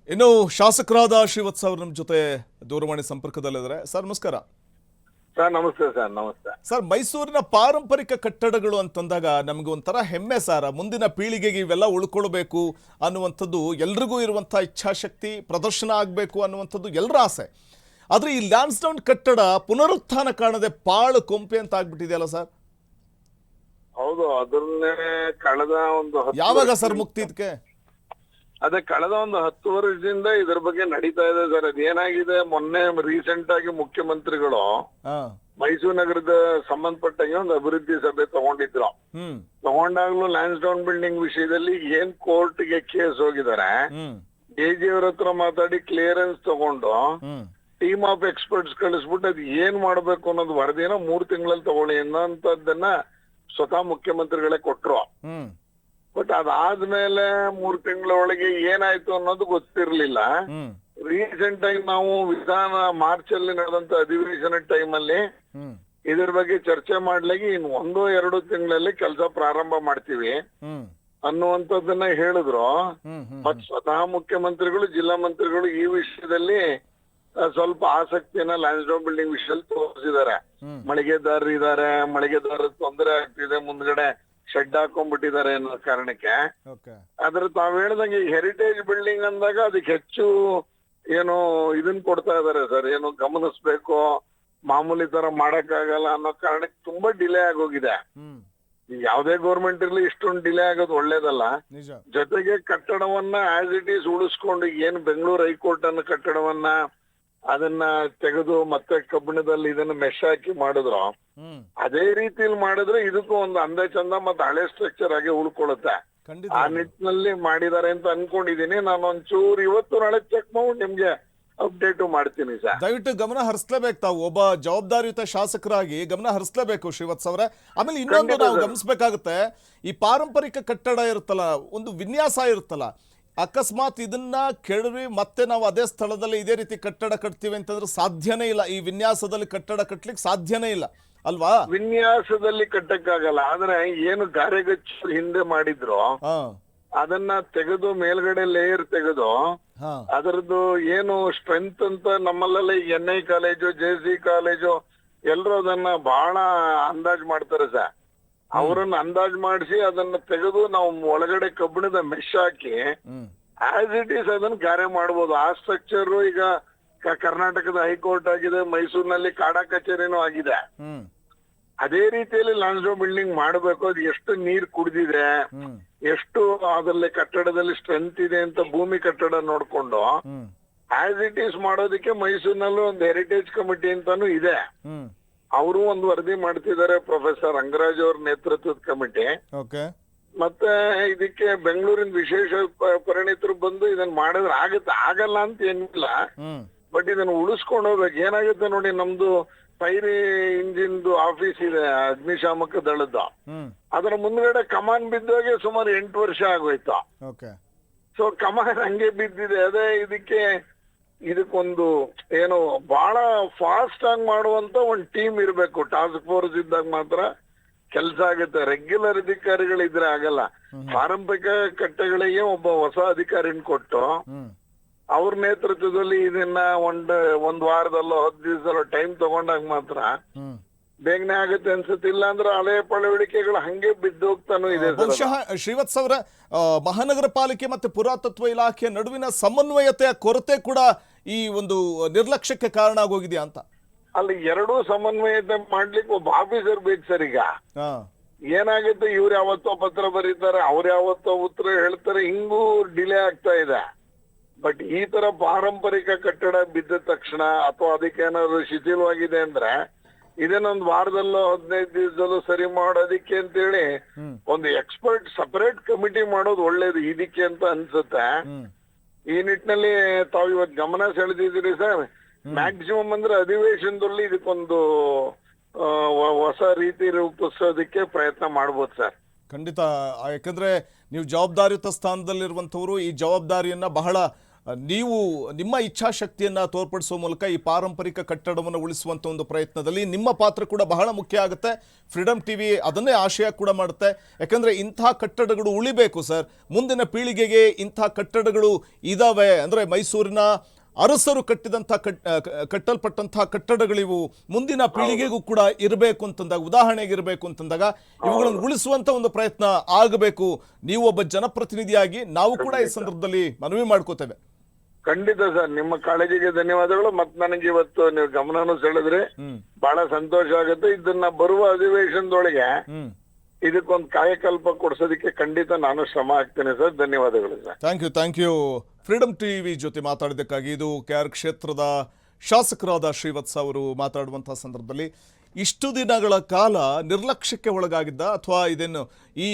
ಇನ್ನು ಶಾಸಕರಾದ ಶ್ರೀವತ್ಸ ಅವರು ನಮ್ಮ ಜೊತೆ ದೂರವಾಣಿ ಸಂಪರ್ಕದಲ್ಲಿದ್ದಾರೆ. ಸರ್ ನಮಸ್ಕಾರ. ಸರ್ ನಮಸ್ತೆ ಸರ್. ನಮಸ್ತೆ ಸರ್, ಮೈಸೂರಿನ ಪಾರಂಪರಿಕ ಕಟ್ಟಡಗಳು ಅಂತಂದಾಗ ನಮಗೆ ಒಂಥರ ಹೆಮ್ಮೆ ಸರ್. ಮುಂದಿನ ಪೀಳಿಗೆಗೆ ಇವೆಲ್ಲ ಉಳ್ಕೊಳ್ಬೇಕು ಅನ್ನುವಂಥದ್ದು ಎಲ್ರಿಗೂ ಇರುವಂಥ ಇಚ್ಛಾಶಕ್ತಿ, ಪ್ರದರ್ಶನ ಆಗಬೇಕು ಅನ್ನುವಂಥದ್ದು ಎಲ್ಲರ ಆಸೆ. ಆದರೆ ಈ ಲ್ಯಾನ್ಸ್ಡೌನ್ ಕಟ್ಟಡ ಪುನರುತ್ಥಾನ ಕಾಣದೆ ಪಾಳು ಕೊಂಪೆ ಅಂತ ಆಗ್ಬಿಟ್ಟಿದೆಯಲ್ಲ ಸರ್? ಹೌದು, ಅದನ್ನೇ ಕಳೆದ ಒಂದು ಯಾವಾಗ ಸರ್ ಮುಕ್ತಿ ಇದಕ್ಕೆ? ಅದೇ ಕಳೆದ ಒಂದು 10 ವರ್ಷದಿಂದ ಇದ್ರ ಬಗ್ಗೆ ನಡೀತಾ ಇದೆ ಸರ್. ಅದೇನಾಗಿದೆ, ಮೊನ್ನೆ ರೀಸೆಂಟ್ ಆಗಿ ಮುಖ್ಯಮಂತ್ರಿಗಳು ಮೈಸೂರು ನಗರದ ಸಂಬಂಧಪಟ್ಟಂಗೆ ಒಂದು ಅಭಿವೃದ್ಧಿ ಸಭೆ ತಗೊಂಡಿದ್ರು. ತಗೊಂಡಾಗ್ಲೂ ಲ್ಯಾನ್ಸ್ಡೌನ್ ಬಿಲ್ಡಿಂಗ್ ವಿಷಯದಲ್ಲಿ ಏನ್ ಕೋರ್ಟ್ಗೆ ಕೇಸ್ ಹೋಗಿದ್ದಾರೆ, AG ಅವ್ರ ಹತ್ರ ಮಾತಾಡಿ ಕ್ಲಿಯರೆನ್ಸ್ ತಗೊಂಡು ಟೀಮ್ ಆಫ್ ಎಕ್ಸ್ಪರ್ಟ್ಸ್ ಕಳಿಸ್ಬಿಟ್ಟು ಅದ್ ಏನ್ ಮಾಡ್ಬೇಕು ಅನ್ನೋದು ವರದಿನ 3 ತಿಂಗಳಲ್ಲಿ ತಗೊಳ್ಳಿ ಅನ್ನೋಂಥದ್ದನ್ನ ಸ್ವತಃ ಮುಖ್ಯಮಂತ್ರಿಗಳೇ ಕೊಟ್ರು. ಬಟ್ ಅದಾದ್ಮೇಲೆ 3 ತಿಂಗಳ ಒಳಗೆ ಏನಾಯ್ತು ಅನ್ನೋದು ಗೊತ್ತಿರ್ಲಿಲ್ಲ. ರೀಸೆಂಟ್ ಆಗಿ ನಾವು ವಿಧಾನ ಮಾರ್ಚ್ ಅಲ್ಲಿ ನಡೆದಂತ ಅಧಿವೇಶನ ಟೈಮ್ ಅಲ್ಲಿ ಇದ್ರ ಬಗ್ಗೆ ಚರ್ಚೆ ಮಾಡ್ಲಿಕ್ಕೆ ಇನ್ನು 1-2 ತಿಂಗಳಲ್ಲಿ ಕೆಲಸ ಪ್ರಾರಂಭ ಮಾಡ್ತೀವಿ ಅನ್ನುವಂಥದ್ದನ್ನ ಹೇಳಿದ್ರು. ಮತ್ ಸ್ವತಃ ಮುಖ್ಯಮಂತ್ರಿಗಳು, ಜಿಲ್ಲಾ ಮಂತ್ರಿಗಳು ಈ ವಿಷಯದಲ್ಲಿ ಸ್ವಲ್ಪ ಆಸಕ್ತಿಯನ್ನ ಲ್ಯಾನ್ಸ್ಡೌನ್ ಬಿಲ್ಡಿಂಗ್ ವಿಷಯದಲ್ಲಿ ತೋರಿಸಿದ್ದಾರೆ. ಮಳಿಗೆದಾರರು ಇದಾರೆ, ಮಳಿಗೆದಾರರ ತೊಂದರೆ ಆಗ್ತಿದೆ, ಮುಂದ್ಗಡೆ ಶೆಡ್ ಹಾಕೊಂಡ್ಬಿಟ್ಟಿದ್ದಾರೆ ಅನ್ನೋ ಕಾರಣಕ್ಕೆ. ಆದ್ರೆ ತಾವ್ ಹೇಳ್ದಂಗೆ ಹೆರಿಟೇಜ್ ಬಿಲ್ಡಿಂಗ್ ಅಂದಾಗ ಅದಕ್ಕೆ ಹೆಚ್ಚು ಏನು ಇದನ್ ಕೊಡ್ತಾ ಇದಾರೆ ಸರ್. ಏನು ಗಮನಿಸ್ಬೇಕು, ಮಾಮೂಲಿ ತರ ಮಾಡಕ್ಕಾಗಲ್ಲ ಅನ್ನೋ ಕಾರಣಕ್ಕೆ ತುಂಬಾ ಡಿಲೇ ಆಗೋಗಿದೆ. ಯಾವ್ದೇ ಗೌರ್ಮೆಂಟ್ ಇರ್ಲಿ ಇಷ್ಟೊಂದು ಡಿಲೇ ಆಗೋದು ಒಳ್ಳೇದಲ್ಲ. ಜೊತೆಗೆ ಕಟ್ಟಡವನ್ನ ಆಸ್ ಇಟ್ ಈಸ್ ಉಳಿಸ್ಕೊಂಡು, ಏನ್ ಬೆಂಗಳೂರು ಹೈಕೋರ್ಟ್ ಅನ್ನ ಕಟ್ಟಡವನ್ನ ಅದನ್ನ ತೆಗೆದು ಮತ್ತೆ ಕಬ್ಬಿಣದಲ್ಲಿ ಇದನ್ನ ಮೆಶ್ ಹಾಕಿ ಮಾಡಿದ್ರು, ಅದೇ ರೀತಿಯಲ್ಲಿ ಮಾಡಿದ್ರೆ ಇದಕ್ಕೂ ಒಂದು ಅಂದ ಚಂದ ಮತ್ತೆ ಹಳೆ ಸ್ಟ್ರಕ್ಚರ್ ಆಗಿ ಉಳ್ಕೊಳ್ಳುತ್ತೆ. ಆ ನಿಟ್ಟಿನಲ್ಲಿ ಮಾಡಿದ್ದಾರೆ ಅಂತ ಅನ್ಕೊಂಡಿದೀನಿ. ನಾನು ಒಂಚೂರು ಇವತ್ತು ನಾಳೆ ಚೆಕ್ ಮಾಡಿ ನಿಮ್ಗೆ ಅಪ್ಡೇಟ್ ಮಾಡ್ತೀನಿ ಸರ್. ದಯವಿಟ್ಟು ಗಮನ ಹರಿಸಲೇಬೇಕು, ತಾವು ಒಬ್ಬ ಜವಾಬ್ದಾರಿಯುತ ಶಾಸಕರಾಗಿ ಗಮನ ಹರಿಸಲೇಬೇಕು ಶ್ರೀವತ್ಸ ಅವರೇ. ಆಮೇಲೆ ಇನ್ನೊಂದು ನಾವು ಗಮನಿಸಬೇಕಾಗುತ್ತೆ, ಈ ಪಾರಂಪರಿಕ ಕಟ್ಟಡ ಇರುತ್ತಲ್ಲ, ಒಂದು ವಿನ್ಯಾಸ ಇರುತ್ತಲ್ಲ, ಅಕಸ್ಮಾತ್ ಇದನ್ನ ಕೆಡವಿ ಮತ್ತೆ ನಾವು ಅದೇ ಸ್ಥಳದಲ್ಲಿ ಇದೇ ರೀತಿ ಕಟ್ಟಡ ಕಟ್ತೀವಿ ಅಂತಂದ್ರೆ ಸಾಧ್ಯನೇ ಇಲ್ಲ. ಈ ವಿನ್ಯಾಸದಲ್ಲಿ ಕಟ್ಟಡ ಕಟ್ಲಿಕ್ಕೆ ಸಾಧ್ಯನೇ ಇಲ್ಲ ಅಲ್ವಾ? ವಿನ್ಯಾಸದಲ್ಲಿ ಕಟ್ಟಕ್ಕಾಗಲ್ಲ. ಆದ್ರೆ ಏನು ಗಾರೆಗಚ್ಚು ಹಿಂದೆ ಮಾಡಿದ್ರು ಅದನ್ನ ತೆಗೆದು ಮೇಲ್ಗಡೆ ಲೇಯರ್ ತೆಗೆದು ಅದರದ್ದು ಏನು ಸ್ಟ್ರೆಂತ್ ಅಂತ ನಮ್ಮಲ್ಲೆಲ್ಲ NI ಕಾಲೇಜು, JC ಕಾಲೇಜು ಎಲ್ರು ಅದನ್ನ ಬಹಳ ಅಂದಾಜ್ ಮಾಡ್ತಾರೆ ಸರ್. ಅವರನ್ನ ಅಂದಾಜ್ ಮಾಡಿಸಿ ಅದನ್ನ ತೆಗೆದು ನಾವು ಒಳಗಡೆ ಕಬ್ಬಿಣದ mesh hockey as it is ಅದನ್ನ ಗಾರೆ ಮಾಡ್ಬೋದು. ಆ ಸ್ಟ್ರಕ್ಚರ್ ಈಗ ಕರ್ನಾಟಕದ ಹೈಕೋರ್ಟ್ ಆಗಿದೆ, ಮೈಸೂರಿನಲ್ಲಿ ಕಾಡಾ ಕಚೇರಿನೂ ಆಗಿದೆ. ಅದೇ ರೀತಿಯಲ್ಲಿ ಲ್ಯಾನ್ಸ್ಡೌನ್ ಬಿಲ್ಡಿಂಗ್ ಮಾಡಬೇಕು. ಅದು ಎಷ್ಟು ನೀರ್ ಕುಡಿದಿದೆ, ಎಷ್ಟು ಅದರಲ್ಲಿ ಕಟ್ಟಡದಲ್ಲಿ ಸ್ಟ್ರೆಂತ್ ಇದೆ ಅಂತ ಭೂಮಿ ಕಟ್ಟಡ ನೋಡ್ಕೊಂಡು ಆಸ್ ಇಟ್ ಈಸ್ ಮಾಡೋದಕ್ಕೆ ಮೈಸೂರಿನಲ್ಲೂ ಒಂದು ಹೆರಿಟೇಜ್ ಕಮಿಟಿ ಅಂತಾನು ಇದೆ. ಅವರು ಒಂದು ವರದಿ ಮಾಡ್ತಿದ್ದಾರೆ, ಪ್ರೊಫೆಸರ್ ರಂಗರಾಜ್ ಅವ್ರ ನೇತೃತ್ವದ ಕಮಿಟಿ. ಮತ್ತೆ ಇದಕ್ಕೆ ಬೆಂಗಳೂರಿನ ವಿಶೇಷ ಪರಿಣಿತರು ಬಂದು ಇದನ್ನ ಮಾಡಿದ್ರೆ ಆಗುತ್ತೆ, ಆಗಲ್ಲ ಅಂತ ಏನಿಲ್ಲ. ಬಟ್ ಇದನ್ನ ಉಳಿಸ್ಕೊಂಡು ಹೋಗ್ಬೇಕು. ಏನಾಗುತ್ತೆ ನೋಡಿ, ನಮ್ದು ಫೈರ್ ಇಂಜಿನ್ದು ಆಫೀಸ್ ಇದೆ, ಅಗ್ನಿಶಾಮಕ ದಳದ. ಅದರ ಮುಂದ್ಗಡೆ ಕಮಾನ್ ಬಿದ್ದೋಗೆ ಸುಮಾರು 8 ವರ್ಷ ಆಗೋಯ್ತು. ಸೊ ಕಮಾನ್ ಹಂಗೆ ಬಿದ್ದಿದೆ. ಅದೇ ಇದಕ್ಕೊಂದು ಏನು ಬಹಳ ಫಾಸ್ಟ್ ಆಗಿ ಮಾಡುವಂತ ಒಂದು ಟೀಮ್ ಇರ್ಬೇಕು. ಟಾಸ್ಕ್ ಫೋರ್ಸ್ ಇದ್ದಾಗ ಮಾತ್ರ ಕೆಲಸ ಆಗುತ್ತೆ. ರೆಗ್ಯುಲರ್ ಅಧಿಕಾರಿಗಳಿದ್ರೆ ಆಗಲ್ಲ. ಪಾರಂಪರಿಕ ಕಟ್ಟೆಗಳಿಗೆ ಒಬ್ಬ ಹೊಸ ಅಧಿಕಾರಿನ ಕೊಟ್ಟು ಅವ್ರ ನೇತೃತ್ವದಲ್ಲಿ ಇದನ್ನ ಒಂದ್ ವಾರದಲ್ಲೋ 10 ದಿವಸದಲ್ಲೋ ಟೈಮ್ ತಗೊಂಡಾಗ ಮಾತ್ರ ಬೇಗನೆ ಆಗುತ್ತೆ ಅನ್ಸುತ್ತೆ. ಇಲ್ಲ ಅಂದ್ರೆ ಹಳೆ ಪಳವಳಿಕೆಗಳು ಹಂಗೆ ಬಿದ್ದೋಗ್ತಾನೂ ಇದೆ. ಬಹುಶಃ ಶ್ರೀವತ್ಸ ಅವರ ಮಹಾನಗರ ಪಾಲಿಕೆ ಮತ್ತೆ ಪುರಾತತ್ವ ಇಲಾಖೆ ನಡುವಿನ ಸಮನ್ವಯತೆಯ ಕೊರತೆ ಕೂಡ ಈ ಒಂದು ನಿರ್ಲಕ್ಷ್ಯಕ್ಕೆ ಕಾರಣ ಆಗೋಗಿದೆಯಾ ಅಂತ? ಅಲ್ಲಿ ಎರಡೂ ಸಮನ್ವಯತೆ ಮಾಡ್ಲಿಕ್ಕೆ ಒಬ್ಬ ಆಫೀಸರ್ ಬೇಕು ಸರ್. ಈಗ ಏನಾಗುತ್ತೆ, ಇವ್ರು ಯಾವತ್ತೋ ಪತ್ರ ಬರೀತಾರೆ, ಅವ್ರು ಯಾವತ್ತೋ ಉತ್ತರ ಹೇಳ್ತಾರೆ, ಹಿಂಗೂ ಡಿಲೇ ಆಗ್ತಾ ಇದೆ. ಬಟ್ ಈ ತರ ಪಾರಂಪರಿಕ ಕಟ್ಟಡ ಬಿದ್ದ ತಕ್ಷಣ ಅಥವಾ ಅದಕ್ಕೆ ಏನಾದ್ರು ಶಿಥಿಲವಾಗಿದೆ ಅಂದ್ರೆ ಇದನ್ನೊಂದು ವಾರದಲ್ಲೋ 15 ದಿವಸದಲ್ಲೂ ಸರಿ ಮಾಡೋದಿಕ್ಕೆ ಅಂತೇಳಿ ಒಂದು ಎಕ್ಸ್ಪರ್ಟ್ ಸಪರೇಟ್ ಕಮಿಟಿ ಮಾಡೋದು ಒಳ್ಳೇದು ಇದಕ್ಕೆ ಅಂತ ಅನ್ಸುತ್ತೆ. ಈ ನಿಟ್ಟಿನಲ್ಲಿ ತಾವು ಇವತ್ತು ಗಮನ ಸೆಳೆದಿದ್ದೀರಿ ಸರ್. ಮ್ಯಾಕ್ಸಿಮಮ್ ಅಂದ್ರೆ ಅಧಿವೇಶನದಲ್ಲಿ ಇದಕ್ಕೊಂದು ಹೊಸ ರೀತಿ ರೂಪಿಸೋದಕ್ಕೆ ಪ್ರಯತ್ನ ಮಾಡ್ಬೋದು ಸರ್. ಖಂಡಿತ. ಯಾಕಂದ್ರೆ ನೀವು ಜವಾಬ್ದಾರಿಯುತ ಸ್ಥಾನದಲ್ಲಿರುವಂಥವ್ರು ಈ ಜವಾಬ್ದಾರಿಯನ್ನ ಬಹಳ ನೀವು ನಿಮ್ಮ ಇಚ್ಛಾಶಕ್ತಿಯನ್ನು ತೋರ್ಪಡಿಸುವ ಮೂಲಕ ಈ ಪಾರಂಪರಿಕ ಕಟ್ಟಡವನ್ನು ಉಳಿಸುವಂಥ ಒಂದು ಪ್ರಯತ್ನದಲ್ಲಿ ನಿಮ್ಮ ಪಾತ್ರ ಕೂಡ ಬಹಳ ಮುಖ್ಯ ಆಗುತ್ತೆ. ಫ್ರೀಡಮ್ ಟಿವಿ ಅದನ್ನೇ ಆಶಯ ಕೂಡ ಮಾಡುತ್ತೆ. ಯಾಕಂದರೆ ಇಂಥ ಕಟ್ಟಡಗಳು ಉಳಿಬೇಕು ಸರ್. ಮುಂದಿನ ಪೀಳಿಗೆಗೆ ಇಂಥ ಕಟ್ಟಡಗಳು ಇದ್ದಾವೆ ಅಂದರೆ ಮೈಸೂರಿನ ಅರಸರು ಕಟ್ಟಿದಂಥ ಕಟ್ಟಲ್ಪಟ್ಟಂಥ ಕಟ್ಟಡಗಳಿವು ಮುಂದಿನ ಪೀಳಿಗೆಗೂ ಕೂಡ ಇರಬೇಕು ಅಂತಂದಾಗ, ಉದಾಹರಣೆಗೆ ಇರಬೇಕು ಅಂತಂದಾಗ ಇವುಗಳನ್ನು ಉಳಿಸುವಂಥ ಒಂದು ಪ್ರಯತ್ನ ಆಗಬೇಕು. ನೀವು ಒಬ್ಬ ಜನಪ್ರತಿನಿಧಿಯಾಗಿ ನಾವು ಕೂಡ ಈ ಸಂದರ್ಭದಲ್ಲಿ ಮನವಿ ಮಾಡ್ಕೋತೇವೆ. ಖಂಡಿತ ಸರ್, ನಿಮ್ಮ ಕಾಳಜಿಗೆ ಧನ್ಯವಾದಗಳು. ಮತ್ ನನಗೆ ಇವತ್ತು ನೀವು ಗಮನನೂ ಸೆಳೆದ್ರೆ ಬಹಳ ಸಂತೋಷ ಆಗುತ್ತೆ. ಇದನ್ನ ಬರುವ ಅಧಿವೇಶನದೊಳಗೆ ಇದಕ್ಕೊಂದು ಕಾಯಕಲ್ಪ ಕೊಡ್ಸೋದಕ್ಕೆ ಖಂಡಿತ ನಾನು ಶ್ರಮ ಹಾಕ್ತೇನೆ ಸರ್. ಧನ್ಯವಾದಗಳು sir. Thank you. Freedom TV ಜೊತೆ ಮಾತಾಡಿದ್ದಕ್ಕಾಗಿ. ಇದು KR ಕ್ಷೇತ್ರದ ಶಾಸಕರಾದ ಶ್ರೀವತ್ಸ ಅವರು ಮಾತಾಡುವಂಥ ಸಂದರ್ಭದಲ್ಲಿ ಇಷ್ಟು ದಿನಗಳ ಕಾಲ ನಿರ್ಲಕ್ಷ್ಯಕ್ಕೆ ಒಳಗಾಗಿದ್ದ ಅಥವಾ ಇದನ್ನು ಈ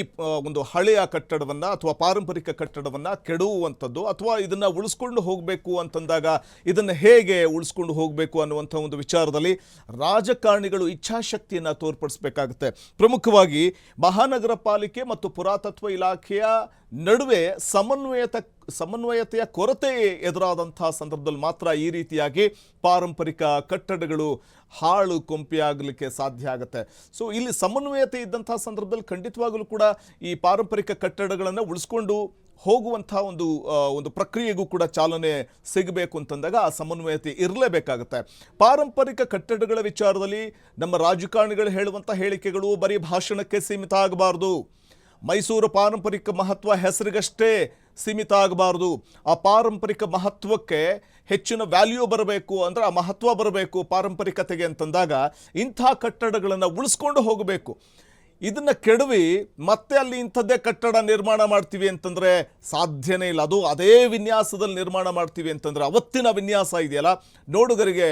ಒಂದು ಹಳೆಯ ಕಟ್ಟಡವನ್ನು ಅಥವಾ ಪಾರಂಪರಿಕ ಕಟ್ಟಡವನ್ನು ಕೆಡುವಂಥದ್ದು ಅಥವಾ ಇದನ್ನು ಉಳಿಸ್ಕೊಂಡು ಹೋಗಬೇಕು ಅಂತಂದಾಗ ಇದನ್ನು ಹೇಗೆ ಉಳಿಸ್ಕೊಂಡು ಹೋಗಬೇಕು ಅನ್ನುವಂಥ ಒಂದು ವಿಚಾರದಲ್ಲಿ ರಾಜಕಾರಣಿಗಳು ಇಚ್ಛಾಶಕ್ತಿಯನ್ನು ತೋರ್ಪಡಿಸಬೇಕಾಗುತ್ತೆ. ಪ್ರಮುಖವಾಗಿ ಮಹಾನಗರ ಪಾಲಿಕೆ ಮತ್ತು ಪುರಾತತ್ವ ಇಲಾಖೆಯ ನಡುವೆ ಸಮನ್ವಯತೆಯ ಕೊರತೆ ಎದುರಾದಂಥ ಸಂದರ್ಭದಲ್ಲಿ ಮಾತ್ರ ಈ ರೀತಿಯಾಗಿ ಪಾರಂಪರಿಕ ಕಟ್ಟಡಗಳು ಹಾಳು ಕೊಂಪೆಯಾಗಲಿಕ್ಕೆ ಸಾಧ್ಯ ಆಗುತ್ತೆ. ಸೊ ಇಲ್ಲಿ ಸಮನ್ವಯತೆ ಇದ್ದಂಥ ಸಂದರ್ಭದಲ್ಲಿ ಖಂಡಿತವಾಗಲೂ ಕೂಡ ಈ ಪಾರಂಪರಿಕ ಕಟ್ಟಡಗಳನ್ನು ಉಳಿಸ್ಕೊಂಡು ಹೋಗುವಂಥ ಒಂದು ಪ್ರಕ್ರಿಯೆಗೂ ಕೂಡ ಚಾಲನೆ ಸಿಗಬೇಕು ಅಂತಂದಾಗ ಆ ಸಮನ್ವಯತೆ ಇರಲೇಬೇಕಾಗುತ್ತೆ. ಪಾರಂಪರಿಕ ಕಟ್ಟಡಗಳ ವಿಚಾರದಲ್ಲಿ ನಮ್ಮ ರಾಜಕಾರಣಿಗಳು ಹೇಳುವಂಥ ಹೇಳಿಕೆಗಳು ಬರೀ ಭಾಷಣಕ್ಕೆ ಸೀಮಿತ ಆಗಬಾರ್ದು. ಮೈಸೂರು ಪಾರಂಪರಿಕ ಮಹತ್ವ ಹೆಸರಿಗಷ್ಟೇ ಸೀಮಿತ ಆಗಬಾರ್ದು. ಆ ಪಾರಂಪರಿಕ ಮಹತ್ವಕ್ಕೆ ಹೆಚ್ಚಿನ ವ್ಯಾಲ್ಯೂ ಬರಬೇಕು, ಅಂದರೆ ಆ ಮಹತ್ವ ಬರಬೇಕು ಪಾರಂಪರಿಕತೆಗೆ ಅಂತಂದಾಗ ಇಂಥ ಕಟ್ಟಡಗಳನ್ನು ಉಳಿಸ್ಕೊಂಡು ಹೋಗಬೇಕು. ಇದನ್ನು ಕೆಡವಿ ಮತ್ತೆ ಅಲ್ಲಿ ಇಂಥದ್ದೇ ಕಟ್ಟಡ ನಿರ್ಮಾಣ ಮಾಡ್ತೀವಿ ಅಂತಂದರೆ ಸಾಧ್ಯನೇ ಇಲ್ಲ. ಅದು ಅದೇ ವಿನ್ಯಾಸದಲ್ಲಿ ನಿರ್ಮಾಣ ಮಾಡ್ತೀವಿ ಅಂತಂದರೆ ಅವತ್ತಿನ ವಿನ್ಯಾಸ ಇದೆಯಲ್ಲ, ನೋಡುಗರಿಗೆ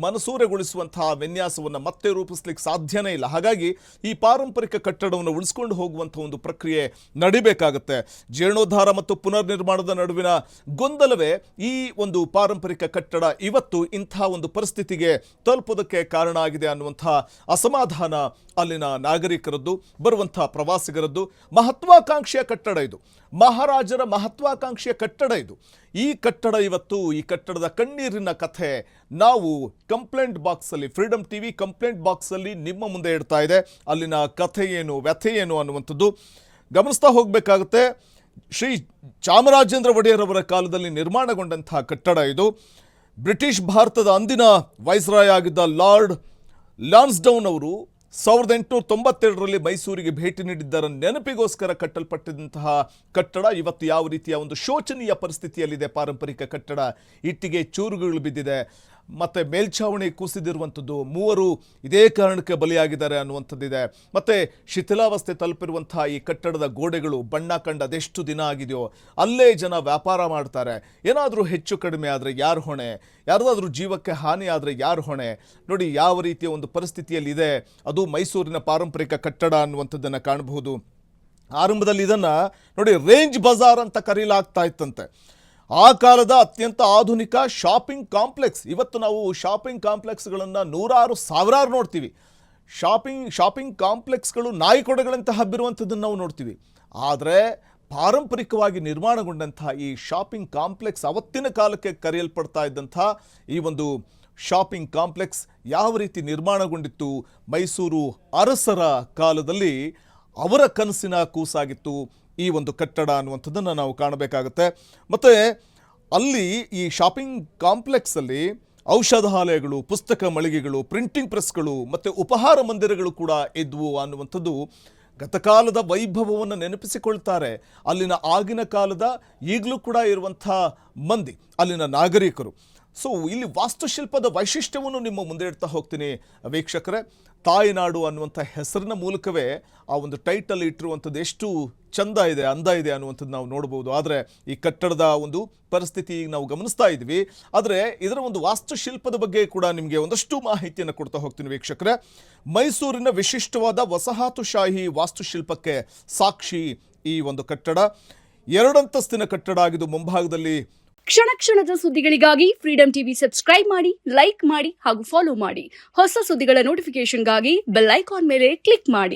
ಮನಸೂರೆಗೊಳಿಸುವಂತಹ ವಿನ್ಯಾಸವನ್ನು ಮತ್ತೆ ರೂಪಿಸ್ಲಿಕ್ಕೆ ಸಾಧ್ಯನೇ ಇಲ್ಲ. ಹಾಗಾಗಿ ಈ ಪಾರಂಪರಿಕ ಕಟ್ಟಡವನ್ನು ಉಳಿಸ್ಕೊಂಡು ಹೋಗುವಂಥ ಒಂದು ಪ್ರಕ್ರಿಯೆ ನಡಿಬೇಕಾಗುತ್ತೆ. ಜೀರ್ಣೋದ್ಧಾರ ಮತ್ತು ಪುನರ್ ನಿರ್ಮಾಣದ ನಡುವಿನ ಗೊಂದಲವೇ ಈ ಒಂದು ಪಾರಂಪರಿಕ ಕಟ್ಟಡ ಇವತ್ತು ಇಂಥ ಒಂದು ಪರಿಸ್ಥಿತಿಗೆ ತಲುಪೋದಕ್ಕೆ ಕಾರಣ ಆಗಿದೆ ಅನ್ನುವಂಥ ಅಸಮಾಧಾನ ಅಲ್ಲಿನ ನಾಗರಿಕರದ್ದು, ಬರುವಂಥ ಪ್ರವಾಸಿಗರದ್ದು. ಮಹತ್ವಾಕಾಂಕ್ಷೆಯ ಕಟ್ಟಡ ಇದು, ಮಹಾರಾಜರ ಮಹತ್ವಾಕಾಂಕ್ಷೆಯ ಕಟ್ಟಡ ಇದು. ಈ ಕಟ್ಟಡ ಇವತ್ತು, ಈ ಕಟ್ಟಡದ ಕಣ್ಣೀರಿನ ಕಥೆ ನಾವು ಕಂಪ್ಲೇಂಟ್ ಬಾಕ್ಸಲ್ಲಿ, ಫ್ರೀಡಮ್ ಟಿವಿ ಕಂಪ್ಲೇಂಟ್ ಬಾಕ್ಸಲ್ಲಿ ನಿಮ್ಮ ಮುಂದೆ ಇಡ್ತಾ ಇದೆ. ಅಲ್ಲಿನ ಕಥೆ ಏನು, ವ್ಯಥೆ ಏನು ಅನ್ನುವಂಥದ್ದು ಗಮನಿಸ್ತಾ ಹೋಗಬೇಕಾಗುತ್ತೆ. ಶ್ರೀ ಚಾಮರಾಜೇಂದ್ರ ಒಡೆಯರ್ ಅವರ ಕಾಲದಲ್ಲಿ ನಿರ್ಮಾಣಗೊಂಡಂಥ ಕಟ್ಟಡ ಇದು. ಬ್ರಿಟಿಷ್ ಭಾರತದ ಅಂದಿನ ವೈಸ್ರಾಯ್ ಆಗಿದ್ದ ಲಾರ್ಡ್ ಲಾನ್ಸ್ಡೌನ್ ಅವರು 1892ರಲ್ಲಿ ಮೈಸೂರಿಗೆ ಭೇಟಿ ನೀಡಿದ್ದರ ನೆನಪಿಗೋಸ್ಕರ ಕಟ್ಟಲ್ಪಟ್ಟಿದ್ದಂತಹ ಕಟ್ಟಡ ಇವತ್ತು ಯಾವ ರೀತಿಯ ಒಂದು ಶೋಚನೀಯ ಪರಿಸ್ಥಿತಿಯಲ್ಲಿದೆ. ಪಾರಂಪರಿಕ ಕಟ್ಟಡ ಇಟ್ಟಿಗೆ ಚೂರುಗಳು ಬಿದ್ದಿದೆ, ಮತ್ತು ಮೇಲ್ಛಾವಣಿ ಕುಸಿದಿರುವಂಥದ್ದು, 3 ಇದೇ ಕಾರಣಕ್ಕೆ ಬಲಿಯಾಗಿದ್ದಾರೆ ಅನ್ನುವಂಥದ್ದಿದೆ. ಮತ್ತು ಶಿಥಿಲಾವಸ್ಥೆ ತಲುಪಿರುವಂಥ ಈ ಕಟ್ಟಡದ ಗೋಡೆಗಳು ಬಣ್ಣ ಕಂಡು ಅದೆಷ್ಟು ದಿನ ಆಗಿದೆಯೋ ಅಲ್ಲೇ ಜನ ವ್ಯಾಪಾರ ಮಾಡ್ತಾರೆ. ಏನಾದರೂ ಹೆಚ್ಚು ಕಡಿಮೆ ಆದರೆ ಯಾರು ಹೊಣೆ? ಯಾರ್ದಾದ್ರೂ ಜೀವಕ್ಕೆ ಹಾನಿ ಆದರೆ ಯಾರು ಹೊಣೆ? ನೋಡಿ ಯಾವ ರೀತಿಯ ಒಂದು ಪರಿಸ್ಥಿತಿಯಲ್ಲಿದೆ. ಅದು ಮೈಸೂರಿನ ಪಾರಂಪರಿಕ ಕಟ್ಟಡ ಅನ್ನುವಂಥದ್ದನ್ನು ಕಾಣಬಹುದು. ಆರಂಭದಲ್ಲಿ ಇದನ್ನು ನೋಡಿ ರೇಂಜ್ ಬಜಾರ್ ಅಂತ ಕರೀಲಾಗ್ತಾ ಇತ್ತಂತೆ. ಆ ಕಾಲದ ಅತ್ಯಂತ ಆಧುನಿಕ ಶಾಪಿಂಗ್ ಕಾಂಪ್ಲೆಕ್ಸ್. ಇವತ್ತು ನಾವು ಶಾಪಿಂಗ್ ಕಾಂಪ್ಲೆಕ್ಸ್ಗಳನ್ನು ನೂರಾರು ಸಾವಿರಾರು ನೋಡ್ತೀವಿ. ಶಾಪಿಂಗ್ ಕಾಂಪ್ಲೆಕ್ಸ್ಗಳು ನಾಯಿಕೊಡೆಗಳಂತೆ ಹಬ್ಬಿರುವಂಥದ್ದನ್ನು ನಾವು ನೋಡ್ತೀವಿ. ಆದರೆ ಪಾರಂಪರಿಕವಾಗಿ ನಿರ್ಮಾಣಗೊಂಡಂಥ ಈ ಶಾಪಿಂಗ್ ಕಾಂಪ್ಲೆಕ್ಸ್, ಅವತ್ತಿನ ಕಾಲಕ್ಕೆ ಕರೆಯಲ್ಪಡ್ತಾ ಇದ್ದಂಥ ಈ ಒಂದು ಶಾಪಿಂಗ್ ಕಾಂಪ್ಲೆಕ್ಸ್ ಯಾವ ರೀತಿ ನಿರ್ಮಾಣಗೊಂಡಿತ್ತು, ಮೈಸೂರು ಅರಸರ ಕಾಲದಲ್ಲಿ ಅವರ ಕನಸಿನ ಕೂಸಾಗಿತ್ತು ಈ ಒಂದು ಕಟ್ಟಡ ಅನ್ನುವಂಥದ್ದನ್ನು ನಾವು ಕಾಣಬೇಕಾಗುತ್ತೆ. ಮತ್ತು ಅಲ್ಲಿ ಈ ಶಾಪಿಂಗ್ ಕಾಂಪ್ಲೆಕ್ಸಲ್ಲಿ ಔಷಧಾಲಯಗಳು, ಪುಸ್ತಕ ಮಳಿಗೆಗಳು, ಪ್ರಿಂಟಿಂಗ್ ಪ್ರೆಸ್ಗಳು ಮತ್ತು ಉಪಹಾರ ಮಂದಿರಗಳು ಕೂಡ ಇದ್ವು ಅನ್ನುವಂಥದ್ದು ಗತಕಾಲದ ವೈಭವವನ್ನು ನೆನಪಿಸಿಕೊಳ್ತಾರೆ ಅಲ್ಲಿನ ಆಗಿನ ಕಾಲದ ಈಗಲೂ ಕೂಡ ಇರುವಂಥ ಮಂದಿ, ಅಲ್ಲಿನ ನಾಗರಿಕರು. ಸೊ ಇಲ್ಲಿ ವಾಸ್ತುಶಿಲ್ಪದ ವೈಶಿಷ್ಟ್ಯವನ್ನು ನಿಮ್ಮ ಮುಂದೆ ಇಡ್ತಾ ಹೋಗ್ತೀನಿ ವೀಕ್ಷಕರೇ. ತಾಯಿನಾಡು ಅನ್ನುವಂಥ ಹೆಸರಿನ ಮೂಲಕವೇ ಆ ಒಂದು ಟೈಟಲ್ ಇಟ್ಟಿರುವಂಥದ್ದು ಎಷ್ಟು ಚಂದ ಇದೆ, ಅಂದ ಇದೆ ಅನ್ನುವಂಥದ್ದು ನಾವು ನೋಡ್ಬೋದು. ಆದರೆ ಈ ಕಟ್ಟಡದ ಒಂದು ಪರಿಸ್ಥಿತಿ ನಾವು ಗಮನಿಸ್ತಾ ಇದ್ವಿ. ಆದರೆ ಇದರ ಒಂದು ವಾಸ್ತುಶಿಲ್ಪದ ಬಗ್ಗೆ ಕೂಡ ನಿಮಗೆ ಒಂದಷ್ಟು ಮಾಹಿತಿಯನ್ನು ಕೊಡ್ತಾ ಹೋಗ್ತೀನಿ ವೀಕ್ಷಕರೇ. ಮೈಸೂರಿನ ವಿಶಿಷ್ಟವಾದ ವಸಾಹತುಶಾಹಿ ವಾಸ್ತುಶಿಲ್ಪಕ್ಕೆ ಸಾಕ್ಷಿ ಈ ಒಂದು ಕಟ್ಟಡ. 2 ಅಂತಸ್ತಿನ ಕಟ್ಟಡ ಆಗಿದ್ದು ಮುಂಭಾಗದಲ್ಲಿ ಕ್ಷಣ ಕ್ಷಣದ ಸುದ್ದಿಗಳಿಗಾಗಿ ಫ್ರೀಡಮ್ ಟಿವಿ ಸಬ್ಸ್ಕ್ರೈಬ್ ಮಾಡಿ, ಲೈಕ್ ಮಾಡಿ ಹಾಗೂ ಫಾಲೋ ಮಾಡಿ. ಹೊಸ ಸುದ್ದಿಗಳ ನೋಟಿಫಿಕೇಶನ್ಗಾಗಿ ಬೆಲ್ ಐಕಾನ್ ಮೇಲೆ ಕ್ಲಿಕ್ ಮಾಡಿ.